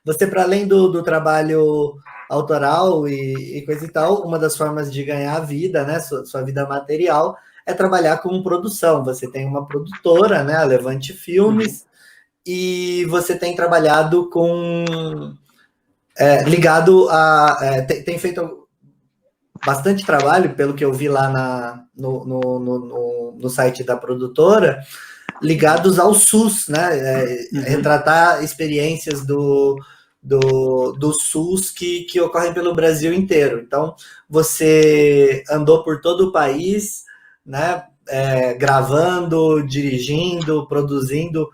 Você, para além do trabalho autoral e coisa e tal, uma das formas de ganhar a vida, né, sua vida material, é trabalhar com produção. Você tem uma produtora, né, a Levante Uhum. Filmes, e você tem trabalhado com ligado a tem feito bastante trabalho, pelo que eu vi lá no site da produtora, ligados ao SUS, né? Uhum. Retratar experiências do SUS que ocorrem pelo Brasil inteiro. Então, você andou por todo o país, né? Gravando, dirigindo, produzindo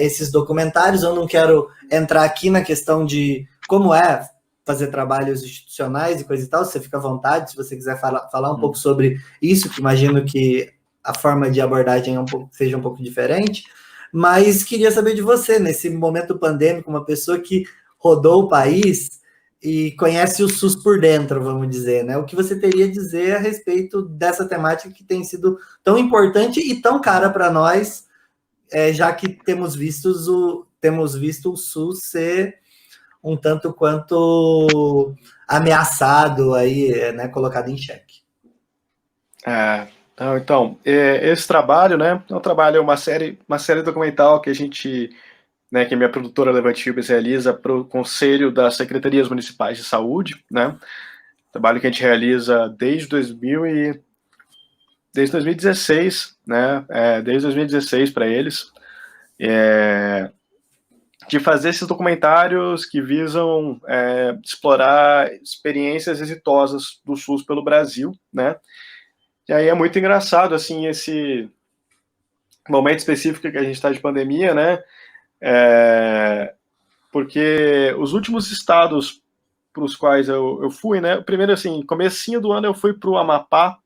esses documentários. Eu não quero entrar aqui na questão de como é fazer trabalhos institucionais e coisa e tal, você fica à vontade, se você quiser falar um pouco Uhum. sobre isso, que imagino que a forma de abordagem seja um pouco diferente, mas queria saber de você, nesse momento pandêmico, uma pessoa que rodou o país e conhece o SUS por dentro, vamos dizer, né? O que você teria a dizer a respeito dessa temática que tem sido tão importante e tão cara para nós, já que temos visto o SUS ser um tanto quanto ameaçado aí, né, colocado em xeque. Então, esse trabalho, né, é um trabalho, uma série documental que a gente, né, que a minha produtora Levante Filmes realiza para o Conselho das Secretarias Municipais de Saúde, né, trabalho que a gente realiza desde 2016, né, desde 2016 para eles, de fazer esses documentários que visam explorar experiências exitosas do SUS pelo Brasil, né, e aí é muito engraçado, assim, esse momento específico que a gente está de pandemia, né? Porque os últimos estados para os quais eu fui, né? Primeiro, assim, comecinho do ano eu fui para o Amapá,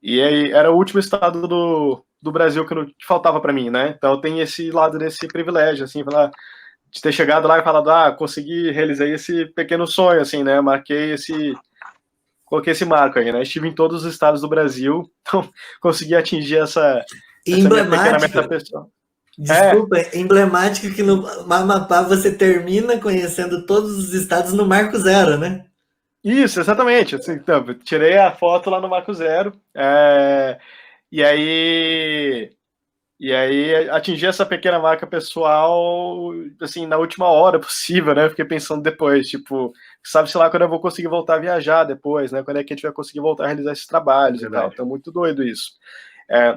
e aí era o último estado do Brasil que faltava para mim, né? Então tem esse lado desse privilégio, assim, de ter chegado lá e falado, consegui, realizei esse pequeno sonho, assim, né? Coloquei esse marco aí, né? Estive em todos os estados do Brasil, então consegui atingir E essa minha pequena meta emblemática, pessoal. É, desculpa, emblemática que no Amapá você termina conhecendo todos os estados no Marco Zero, né? isso, exatamente. Assim, então, tirei a foto lá no Marco Zero, e aí, e aí atingi essa pequena marca pessoal, assim, na última hora possível, né? Fiquei pensando depois, tipo, sabe-se lá quando eu vou conseguir voltar a viajar depois, né? Quando é que a gente vai conseguir voltar a realizar esses trabalhos e tal. Verdade. Então, muito doido isso. É,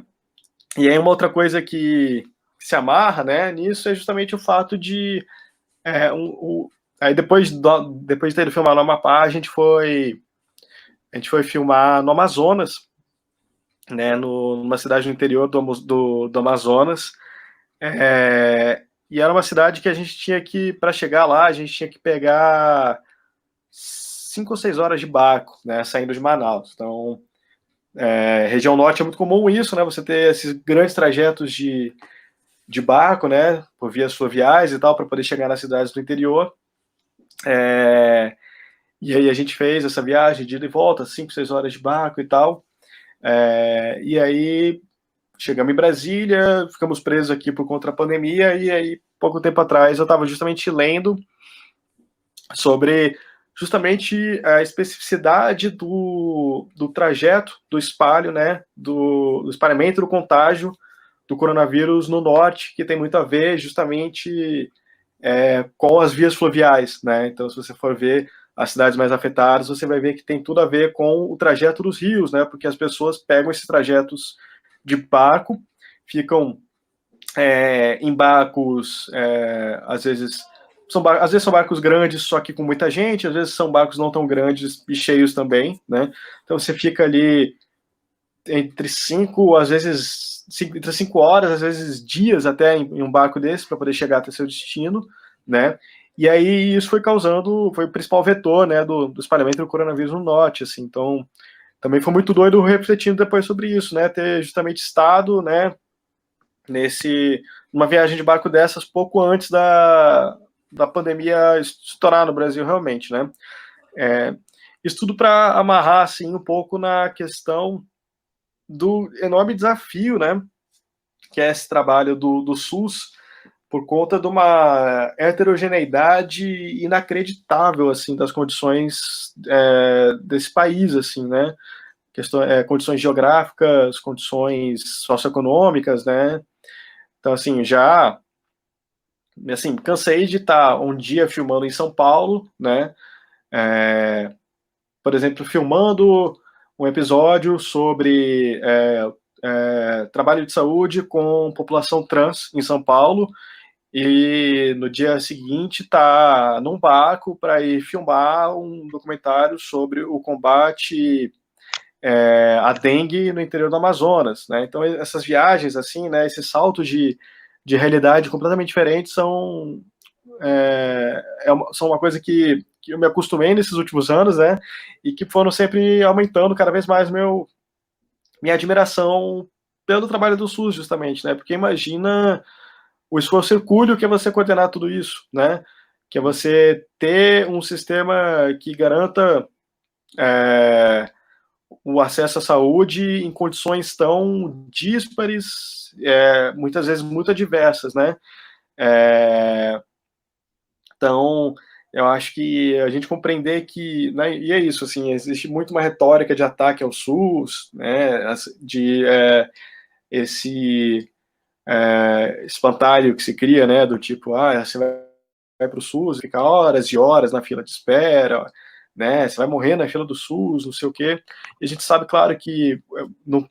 e aí uma outra coisa que se amarra, né, nisso é justamente o fato de aí depois de ter filmado no Amapá, a gente foi filmar no Amazonas, né, numa cidade no interior do Amazonas, e era uma cidade que a gente tinha que, para chegar lá, a gente tinha que pegar 5 ou 6 horas de barco, né, saindo de Manaus. Então, região norte é muito comum isso, né, você ter esses grandes trajetos de barco, né, por vias fluviais e tal, para poder chegar nas cidades do interior. E aí a gente fez essa viagem de ida e volta, 5, 6 horas de barco e tal. E aí chegamos em Brasília, ficamos presos aqui por conta da pandemia, e aí, pouco tempo atrás, eu estava justamente lendo sobre justamente a especificidade do trajeto, do espalho, né, do espalhamento do contágio do coronavírus no norte, que tem muito a ver justamente com as vias fluviais, né? Então, se você for ver as cidades mais afetadas, você vai ver que tem tudo a ver com o trajeto dos rios, né? Porque as pessoas pegam esses trajetos de barco, ficam em barcos, às vezes são barcos grandes, só que com muita gente, às vezes são barcos não tão grandes e cheios também, né? Então você fica ali entre 5 horas, às vezes dias até em um barco desse para poder chegar até seu destino, né? E aí isso foi o principal vetor, né, do espalhamento do coronavírus no norte, assim. Então, também foi muito doido refletindo depois sobre isso, né? Ter justamente estado, né, numa viagem de barco dessas pouco antes da pandemia estourar no Brasil realmente, né? Isso tudo para amarrar, assim, um pouco na questão do enorme desafio, né, que é esse trabalho do SUS, por conta de uma heterogeneidade inacreditável, assim, das condições desse país, assim, né? Condições geográficas, condições socioeconômicas, né? Então, assim, cansei de estar um dia filmando em São Paulo, né? Por exemplo, filmando um episódio sobre trabalho de saúde com população trans em São Paulo, e no dia seguinte tá num barco para ir filmar um documentário sobre o combate à dengue no interior do Amazonas, né? Então essas viagens, assim, né, esses saltos de realidade completamente diferentes são uma coisa que eu me acostumei nesses últimos anos, né? E que foram sempre aumentando cada vez mais minha admiração pelo trabalho do SUS, justamente, né? Porque imagina o esforço hercúleo que é você coordenar tudo isso, né? Que é você ter um sistema que garanta o acesso à saúde em condições tão díspares, muitas vezes muito adversas, né? Então, eu acho que a gente compreender que, né, e é isso, assim, existe muito uma retórica de ataque ao SUS, né, de esse espantalho que se cria, né, do tipo, você vai para o SUS, fica horas e horas na fila de espera, né, você vai morrer na fila do SUS, não sei o quê. E a gente sabe, claro, que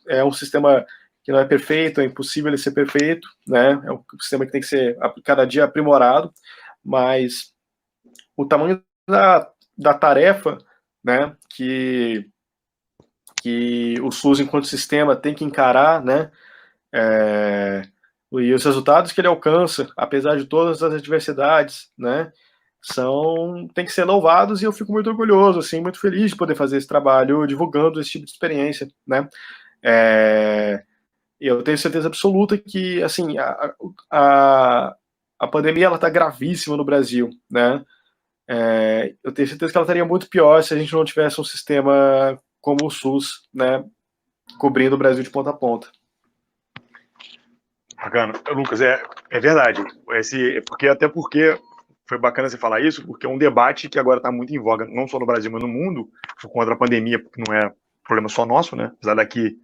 é um sistema que não é perfeito, é impossível ele ser perfeito, né, é um sistema que tem que ser cada dia aprimorado, mas o tamanho da tarefa, né, que o SUS enquanto sistema tem que encarar, né, e os resultados que ele alcança, apesar de todas as adversidades, né, tem que ser louvados, e eu fico muito orgulhoso, assim, muito feliz de poder fazer esse trabalho divulgando esse tipo de experiência, né. Eu tenho certeza absoluta que, assim, a pandemia ela está gravíssima no Brasil, né. Eu tenho certeza que ela estaria muito pior se a gente não tivesse um sistema como o SUS, né, cobrindo o Brasil de ponta a ponta. Bacana. Lucas, é verdade. Até porque foi bacana você falar isso, porque é um debate que agora está muito em voga, não só no Brasil, mas no mundo, por conta da pandemia, porque não é problema só nosso, né? Apesar daqui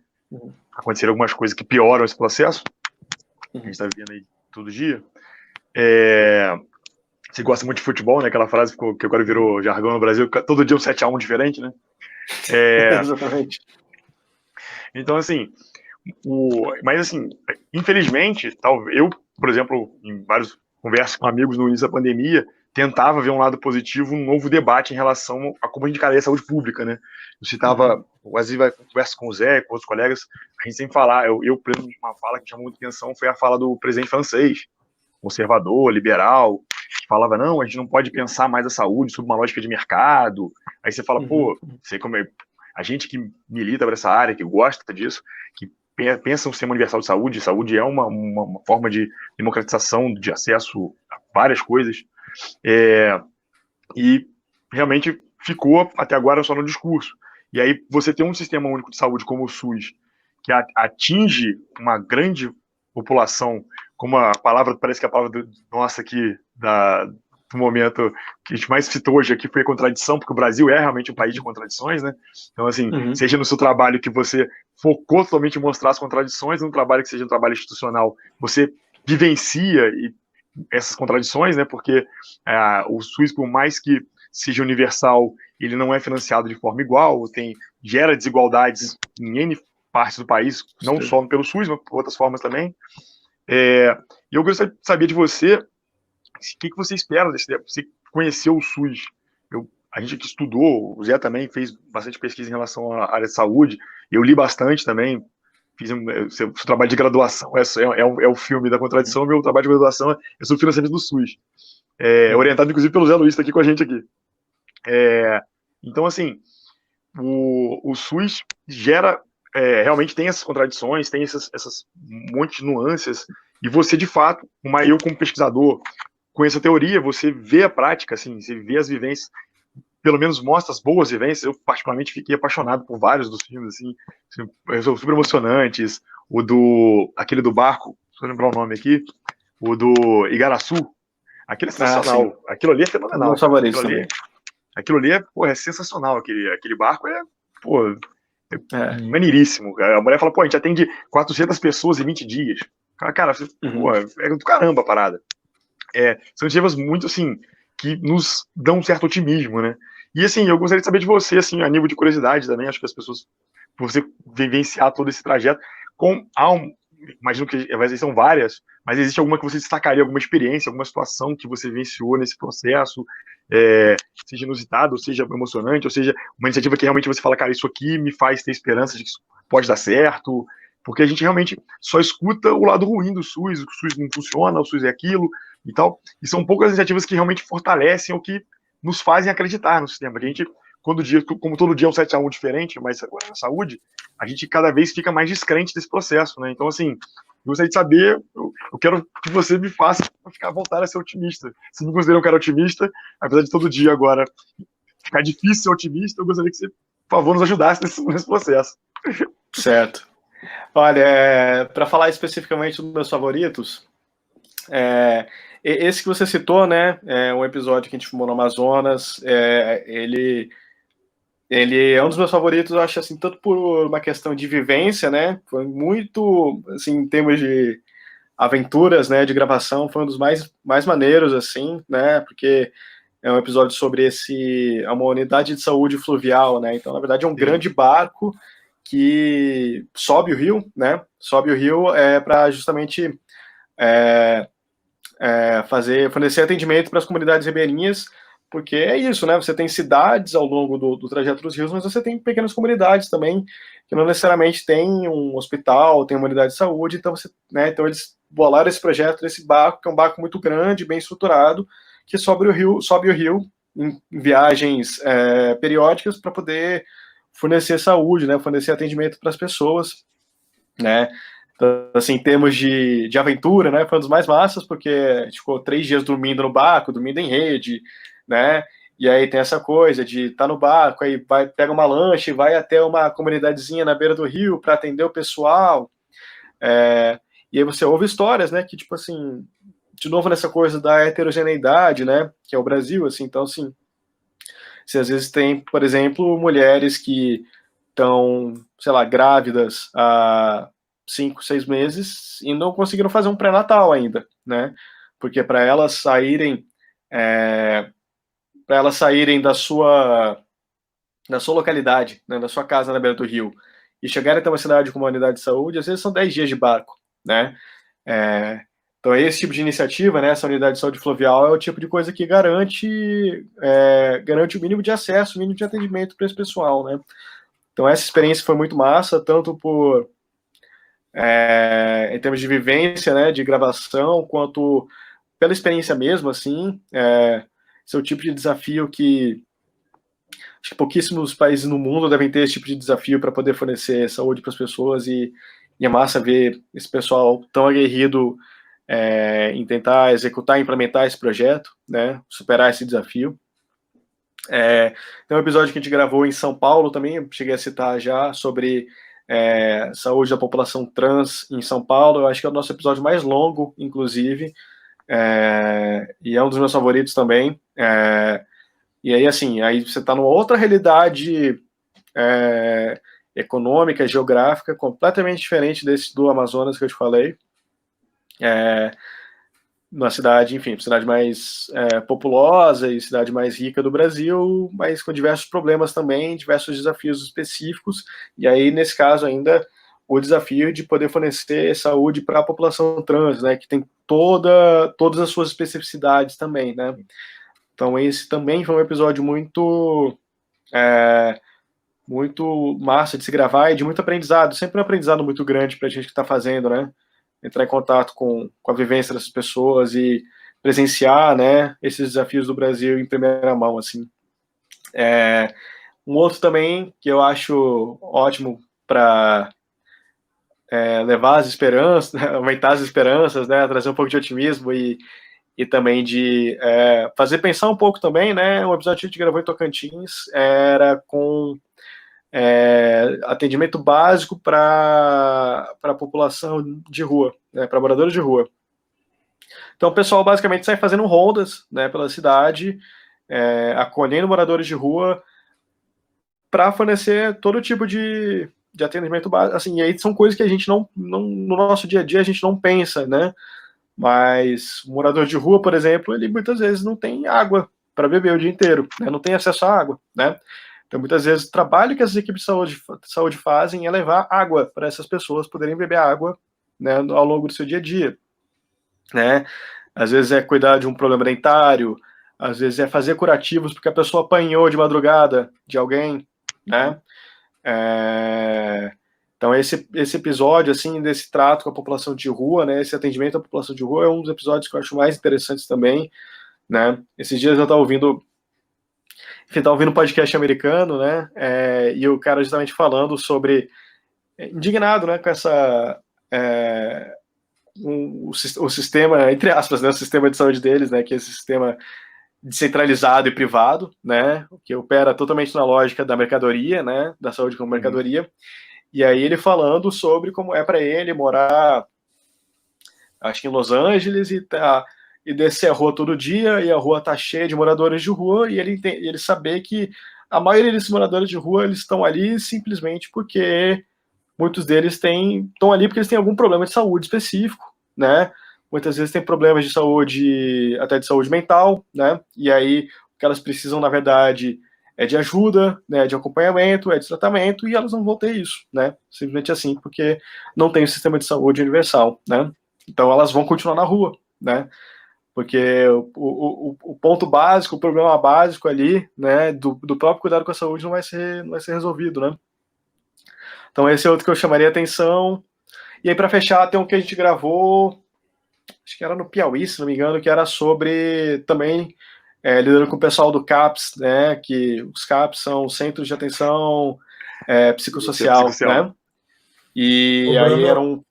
acontecer algumas coisas que pioram esse processo, que a gente está vendo aí todo dia. Você gosta muito de futebol, né? Aquela frase que agora virou jargão no Brasil, todo dia um 7-1 diferente, né? Exatamente. Então, assim, mas assim, infelizmente, eu, por exemplo, em várias conversas com amigos no início da pandemia, tentava ver um lado positivo, um novo debate em relação a como a gente encarar a saúde pública, né? Eu citava, às vezes, conversa com o Zé, com outros colegas, a gente sempre fala, por exemplo, uma fala que chamou muita atenção foi a fala do presidente francês, conservador, liberal, que falava, não, a gente não pode pensar mais a saúde sob uma lógica de mercado. Aí você fala, sei como a gente que milita para essa área, que gosta disso, que pensa no sistema universal de saúde é uma forma de democratização de acesso a várias coisas, e realmente ficou até agora só no discurso. E aí você tem um sistema único de saúde como o SUS, que atinge uma grande população, como a palavra, parece que a palavra nossa aqui, do momento que a gente mais citou hoje aqui foi a contradição, porque o Brasil é realmente um país de contradições, né? Então, assim, seja no seu trabalho que você focou totalmente em mostrar as contradições, no trabalho que seja um trabalho institucional, você vivencia essas contradições, né? Porque o SUS, por mais que seja universal, ele não é financiado de forma igual, gera desigualdades em N partes do país, não só pelo SUS, mas por outras formas também. E eu gostaria de saber de você, o que você espera desse tempo? Você conheceu o SUS, a gente que estudou, o Zé também fez bastante pesquisa em relação à área de saúde, eu li bastante também, fiz seu trabalho de graduação, é o filme da contradição, meu trabalho de graduação é sobre financiamento do SUS, orientado inclusive pelo Zé Luiz, que está aqui com a gente aqui. Então, assim, o SUS gera, realmente tem essas contradições, tem essas monte de nuances, e você, de fato, eu como pesquisador, com essa teoria, você vê a prática, assim, você vê as vivências, pelo menos mostra as boas vivências. Eu particularmente fiquei apaixonado por vários dos filmes, assim, são super emocionantes. Aquele do barco, deixa eu lembrar o nome aqui, o do Igaraçu. Aquilo é sensacional. Aquilo ali é fenomenal. Aquilo ali é sensacional. Aquele barco é maneiríssimo. A mulher fala, a gente atende 400 pessoas em 20 dias. Cara, é do caramba a parada. São iniciativas muito, assim, que nos dão um certo otimismo, né? E, assim, eu gostaria de saber de você, assim, a nível de curiosidade também, acho que as pessoas, por você vivenciar todo esse trajeto, imagino que às vezes são várias, mas existe alguma que você destacaria, alguma experiência, alguma situação que você vivenciou nesse processo, seja inusitado, ou seja emocionante, ou seja uma iniciativa que realmente você fala, cara, isso aqui me faz ter esperança de que isso pode dar certo, porque a gente realmente só escuta o lado ruim do SUS, o SUS não funciona, o SUS é aquilo e tal, e são poucas iniciativas que realmente fortalecem ou que nos fazem acreditar no sistema. A gente, como todo dia é um 7-1 diferente, mas agora na saúde, a gente cada vez fica mais descrente desse processo, né? Então, assim, eu gostaria de saber, eu quero que você me faça voltar a ser otimista. Se me considera um cara otimista, apesar de todo dia agora ficar difícil ser otimista, eu gostaria que você, por favor, nos ajudasse nesse processo. Certo. Olha, para falar especificamente dos meus favoritos, esse que você citou, né, é um episódio que a gente filmou no Amazonas, ele é um dos meus favoritos, eu acho, assim, tanto por uma questão de vivência, né, foi muito, assim, em termos de aventuras, né, de gravação, foi um dos mais maneiros, assim, né, porque é um episódio sobre uma unidade de saúde fluvial, né, então, na verdade, é um grande barco que sobe o rio, né, para justamente fornecer atendimento para as comunidades ribeirinhas, porque é isso, né? Você tem cidades ao longo do trajeto dos rios, mas você tem pequenas comunidades também, que não necessariamente tem um hospital, tem uma unidade de saúde, então então eles bolaram esse projeto desse barco, que é um barco muito grande, bem estruturado, que sobe o rio em viagens periódicas para poder fornecer saúde, né? Fornecer atendimento para as pessoas, né? Então, assim, em termos de aventura, né, foi um dos mais massas, porque a gente ficou 3 dias dormindo no barco, dormindo em rede, né, e aí tem essa coisa de estar no barco, aí pega uma lancha e vai até uma comunidadezinha na beira do rio para atender o pessoal, e aí você ouve histórias, né, que, tipo assim, de novo nessa coisa da heterogeneidade, né, que é o Brasil, assim, então, assim, você às vezes tem, por exemplo, mulheres que estão, sei lá, grávidas há 5, 6 meses e não conseguiram fazer um pré-natal ainda, né? Porque para elas saírem da sua localidade, né, da sua casa na beira do rio, e chegarem até uma cidade com uma unidade de saúde, às vezes são 10 dias de barco, né? Então, esse tipo de iniciativa, né, essa unidade de saúde fluvial, é o tipo de coisa que garante o mínimo de acesso, o mínimo de atendimento para esse pessoal, né? Então, essa experiência foi muito massa, tanto em termos de vivência, né, de gravação, quanto pela experiência mesmo, assim. Esse é o tipo de desafio que acho que pouquíssimos países no mundo devem ter esse tipo de desafio para poder fornecer saúde para as pessoas, e é massa ver esse pessoal tão aguerrido em tentar executar e implementar esse projeto, né, superar esse desafio. Tem um episódio que a gente gravou em São Paulo também, eu cheguei a citar já, sobre saúde da população trans em São Paulo. Eu acho que é o nosso episódio mais longo, inclusive, e é um dos meus favoritos também. E aí, assim, aí você está numa outra realidade econômica, geográfica, completamente diferente desse do Amazonas que eu te falei. Numa cidade, enfim, cidade mais populosa e cidade mais rica do Brasil, mas com diversos problemas também, diversos desafios específicos, e aí, nesse caso ainda, o desafio de poder fornecer saúde para a população trans, né, que tem todas as suas especificidades também, né. Então, esse também foi um episódio muito massa de se gravar e de muito aprendizado, sempre um aprendizado muito grande para a gente que está fazendo, né, entrar em contato com a vivência dessas pessoas e presenciar, né, esses desafios do Brasil em primeira mão, assim. Um outro também que eu acho ótimo para levar as esperanças, né, aumentar as esperanças, né, trazer um pouco de otimismo e também de fazer pensar um pouco também, né, um episódio que a gente gravou em Tocantins era com atendimento básico para a população de rua, né, para moradores de rua. Então o pessoal basicamente sai fazendo rondas, né, pela cidade, acolhendo moradores de rua para fornecer todo tipo de atendimento básico, assim, e aí são coisas que a gente não, no nosso dia a dia a gente não pensa, né, mas o morador de rua, por exemplo, ele muitas vezes não tem água para beber o dia inteiro, né, não tem acesso à água, né, então muitas vezes o trabalho que as equipes de saúde fazem é levar água para essas pessoas poderem beber água, né, ao longo do seu dia a dia, né, às vezes é cuidar de um problema dentário, às vezes é fazer curativos porque a pessoa apanhou de madrugada de alguém, né, então esse episódio, assim, desse trato com a população de rua, né, esse atendimento à população de rua é um dos episódios que eu acho mais interessantes também, né, esses dias eu estava ouvindo um podcast americano, né, e o cara justamente falando sobre, indignado, né, com essa, o sistema, entre aspas, né, o sistema de saúde deles, né, que é esse sistema descentralizado e privado, né, que opera totalmente na lógica da mercadoria, né, da saúde como mercadoria, e aí ele falando sobre como é para ele morar, acho que em Los Angeles, e descer a rua todo dia, e a rua tá cheia de moradores de rua, e ele saber que a maioria desses moradores de rua, eles estão ali simplesmente porque muitos deles estão ali porque eles têm algum problema de saúde específico, né, muitas vezes tem problemas de saúde, até de saúde mental, né, e aí o que elas precisam, na verdade, é de ajuda, né, de acompanhamento, de tratamento, e elas não vão ter isso, né, simplesmente assim, porque não tem o sistema de saúde universal, né, então elas vão continuar na rua, né, porque o ponto básico, o problema básico ali, né, do próprio cuidado com a saúde não vai ser resolvido, né. Então esse é outro que eu chamaria a atenção. E aí, para fechar, tem um que a gente gravou, acho que era no Piauí, se não me engano, que era sobre também lidando com o pessoal do CAPS, né, que os CAPS são Centros de Atenção Psicossocial, né, e O aí Bruno- era um...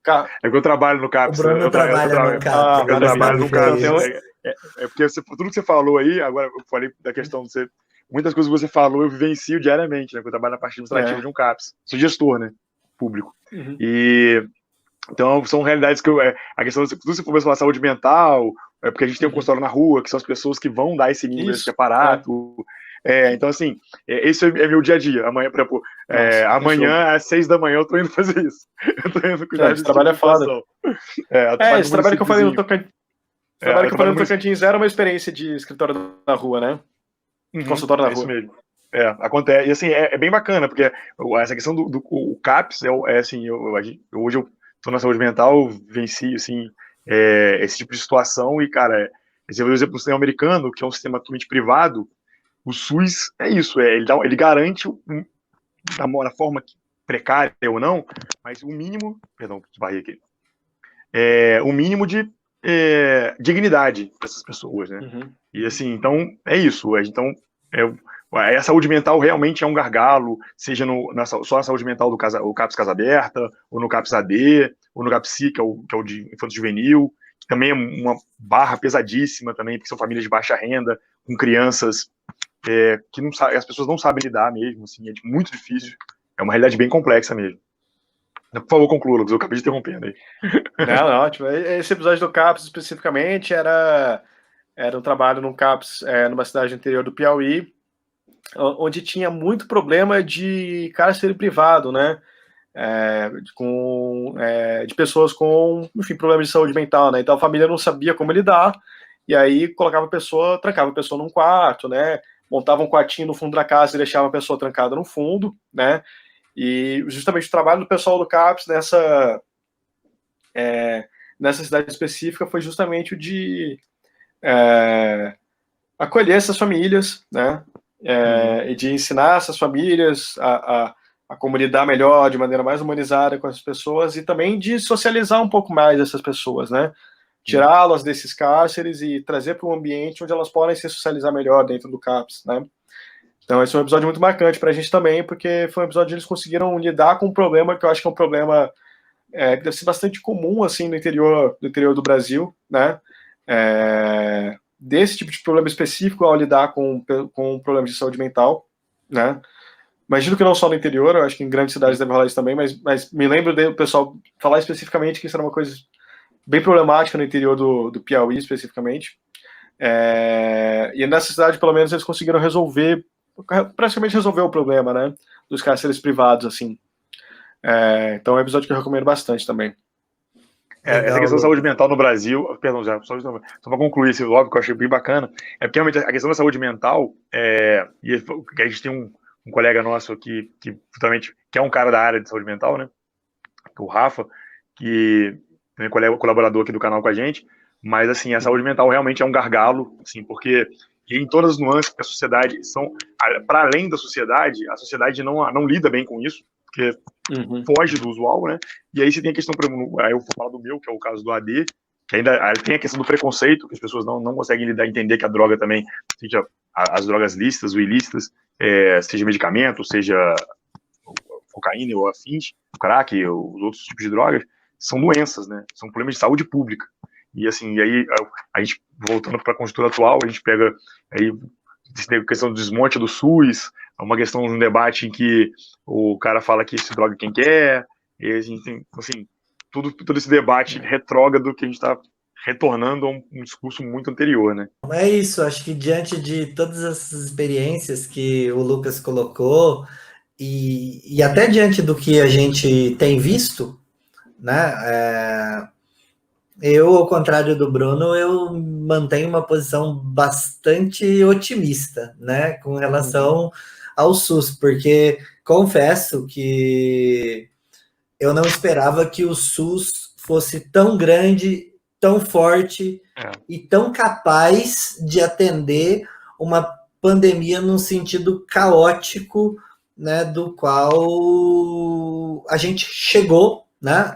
É que eu trabalho no O CAPS. Bruno trabalha no CAPS. Eu ele trabalho no sabe CAPS. que é isso. Porque tudo que você falou aí, agora eu falei da questão de você. Muitas coisas que você falou eu vivencio diariamente, né? Porque eu trabalho na parte administrativa de um CAPS. Sou gestor, né? Público. Uhum. E então são realidades que a questão de tudo se for falar saúde mental, porque a gente tem um consultório na rua, que são as pessoas que vão dar esse mínimo desse aparato. Então, assim, esse é meu dia a dia. Amanhã, por exemplo, amanhã às 6 da manhã eu tô indo fazer isso. Eu tô indo cuidar desse trabalho tipo de situação. Esse trabalho que eu falei no Tocantins. O trabalho que eu falei no Tocantins era uma experiência de escritório na rua, né? Consultório na rua. Isso mesmo. Acontece. E assim, é bem bacana, porque essa questão do CAPS assim, hoje eu tô na saúde mental, venci, assim, esse tipo de situação e, cara, esse é o exemplo do sistema americano, que é um sistema totalmente privado. O SUS é isso, ele garante, da forma precária ou não, mas o mínimo, perdão, barrei aqui, o mínimo de dignidade para essas pessoas, né? Uhum. E assim, então, é isso. Então, a saúde mental realmente é um gargalo, seja só na saúde mental do CAPS Casa Aberta, ou no CAPS AD, ou no CAPSI, que é o de infanto juvenil, que também é uma barra pesadíssima também, porque são famílias de baixa renda, com crianças que não as pessoas não sabem lidar mesmo, assim, é muito difícil. É uma realidade bem complexa mesmo. Por favor, conclua, Lucas, eu acabei de interrompendo aí. Não, ótimo. Esse episódio do CAPS, especificamente, era um trabalho num CAPS, numa cidade do interior do Piauí, onde tinha muito problema de cárcere privado, né? De pessoas com, enfim, problemas de saúde mental, né? Então a família não sabia como lidar, e aí trancava a pessoa num quarto, né? Montava um quartinho no fundo da casa e deixava a pessoa trancada no fundo, né? E justamente o trabalho do pessoal do CAPS nessa cidade específica foi justamente o de acolher essas famílias, né? E de ensinar essas famílias a como lidar melhor, de maneira mais humanizada com as pessoas, e também de socializar um pouco mais essas pessoas, né? Tirá-las desses cárceres e trazer para um ambiente onde elas podem se socializar melhor dentro do CAPS, né? Então esse é um episódio muito marcante para a gente também, porque foi um episódio onde eles conseguiram lidar com um problema que eu acho que é um problema que deve ser bastante comum, assim, no interior do Brasil, né? Desse tipo de problema específico ao lidar com problemas de saúde mental, né? Imagino que não só no interior, eu acho que em grandes cidades deve rolar isso também, mas me lembro do pessoal falar especificamente que isso era uma coisa bem problemática no interior do Piauí, especificamente. E nessa cidade, pelo menos, eles conseguiram praticamente resolver o problema, né, dos cárceres privados, assim. Então é um episódio que eu recomendo bastante também. Essa questão da saúde mental no Brasil, perdão, já, só para concluir esse vlog, que eu achei bem bacana, porque realmente a questão da saúde mental, e a gente tem um colega nosso aqui, que é um cara da área de saúde mental, né, o Rafa, que é colaborador aqui do canal com a gente, mas assim, a saúde mental realmente é um gargalo, assim, porque em todas as nuances que a sociedade para além da sociedade, a sociedade não lida bem com isso, porque foge do usual, né? E aí você tem a questão, aí eu vou falar do meu, que é o caso do AD, que ainda tem a questão do preconceito, que as pessoas não conseguem entender que a droga também, seja as drogas lícitas ou ilícitas, seja medicamento, seja cocaína ou afins, o crack, ou os outros tipos de drogas, são doenças, né? São problemas de saúde pública. E assim, aí a gente, voltando para a conjuntura atual, a gente pega aí a questão do desmonte do SUS, uma questão de um debate em que o cara fala que se droga quem quer, e a gente tem, assim, todo esse debate retrógrado que a gente está retornando a um discurso muito anterior, né? É isso, acho que diante de todas essas experiências que o Lucas colocou, e até diante do que a gente tem visto, né? Eu, ao contrário do Bruno, eu mantenho uma posição bastante otimista, né, com relação ao SUS, porque confesso que eu não esperava que o SUS fosse tão grande, tão forte e tão capaz de atender uma pandemia num sentido caótico, né, do qual a gente chegou, né?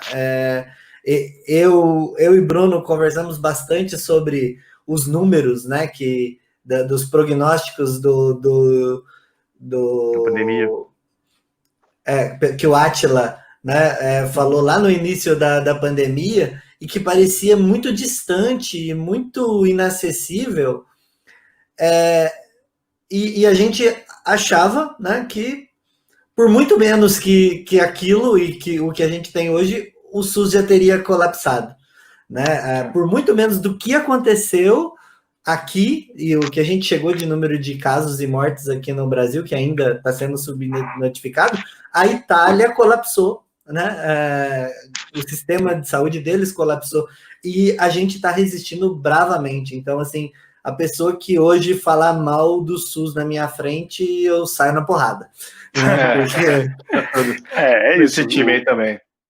Eu e Bruno conversamos bastante sobre os números, né, dos prognósticos Da pandemia. Que o Átila, né, falou lá no início da pandemia e que parecia muito distante, muito inacessível, e a gente achava, né, que por muito menos que aquilo e que o que a gente tem hoje, o SUS já teria colapsado, né? Por muito menos do que aconteceu aqui e o que a gente chegou de número de casos e mortes aqui no Brasil, que ainda está sendo subnotificado, a Itália colapsou, né? O sistema de saúde deles colapsou e a gente está resistindo bravamente. Então, assim, a pessoa que hoje falar mal do SUS na minha frente, eu saio na porrada. É isso. Esse time aí também.